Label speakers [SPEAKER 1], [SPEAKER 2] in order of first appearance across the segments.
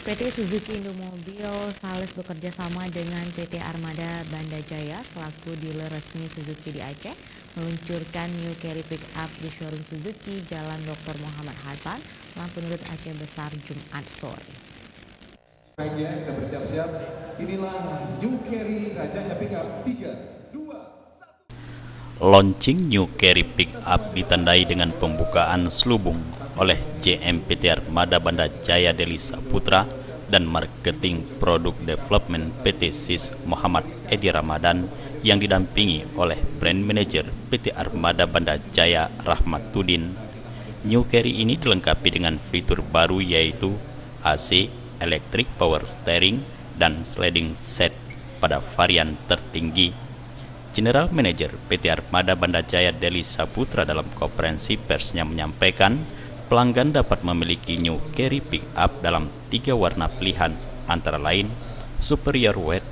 [SPEAKER 1] PT Suzuki Indomobil Sales bekerja sama dengan PT Armada Banda Jaya selaku dealer resmi Suzuki di Aceh meluncurkan New Carry Pickup di showroom Suzuki Jalan Dr. Muhammad Hasan, Lampunurut Aceh Besar, Jumat sore.
[SPEAKER 2] Baiknya, kita bersiap-siap. Inilah New Carry Rajanya Pickup 3, 2, 1.
[SPEAKER 3] Launching New Carry Pickup ditandai dengan pembukaan selubung oleh JMPT Armada Banda Jaya Deli Saputra dan Marketing Produk Development PT SIS Muhammad Edi Ramadan yang didampingi oleh Brand Manager PT Armada Banda Jaya Rahmatuddin. New Carry ini dilengkapi dengan fitur baru yaitu AC, Electric Power Steering, dan Sliding Set pada varian tertinggi. General Manager PT Armada Banda Jaya Deli Saputra dalam konferensi persnya menyampaikan pelanggan dapat memiliki New Carry Pickup dalam 3 warna pilihan antara lain Superior White,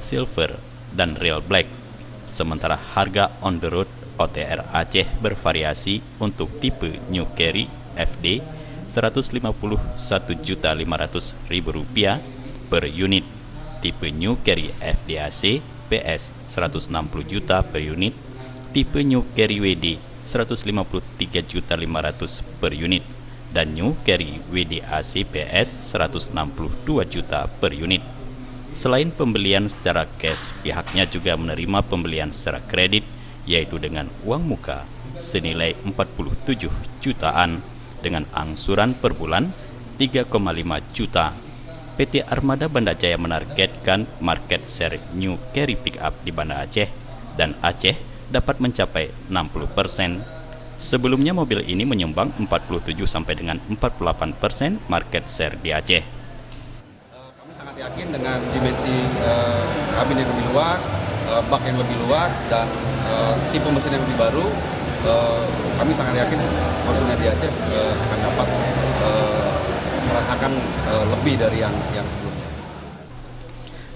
[SPEAKER 3] Silver, dan Real Black. Sementara harga on the road OTR Aceh bervariasi untuk tipe New Carry FD Rp151.500.000 per unit, tipe New Carry FDAC PS 160 juta per unit, tipe New Carry WD 153.500 per unit, dan New Carry WDAC PS 162 juta per unit. Selain pembelian secara cash, pihaknya juga menerima pembelian secara kredit, yaitu dengan uang muka senilai 47 jutaan dengan angsuran per bulan 3,5 juta. PT Armada Banda Jaya menargetkan market share New Carry Pickup di Banda Aceh dan Aceh dapat mencapai 60%. Sebelumnya mobil ini menyumbang 47 sampai dengan 48% market share di Aceh.
[SPEAKER 4] Kami sangat yakin dengan dimensi kabin yang lebih luas, bak yang lebih luas, dan tipe mesin yang lebih baru. Kami sangat yakin konsumen di Aceh akan dapat merasakan lebih dari yang sebelumnya.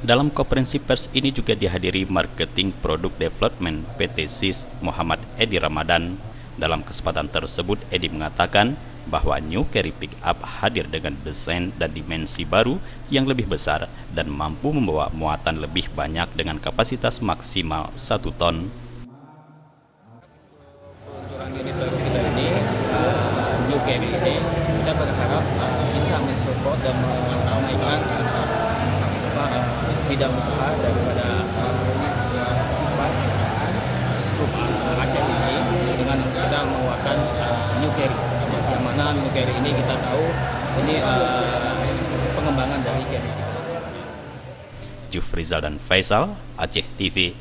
[SPEAKER 3] Dalam konferensi pers ini juga dihadiri Marketing Produk Development PT SIS Muhammad Edi Ramadan. Dalam kesempatan tersebut, Edi mengatakan bahwa New Carry Pickup hadir dengan desain dan dimensi baru yang lebih besar dan mampu membawa muatan lebih banyak dengan kapasitas maksimal 1 ton.
[SPEAKER 5] Peluncuran ini New Carry ini kita berharap bisa mensupport dan meramaikan bidang usaha daripada skup Aceh ini dengan kita mengeluarkan New Carry, yang mana New Carry ini kita tahu ini pengembangan dari Carry kita.
[SPEAKER 3] Jufrizal dan Faisal, Aceh TV.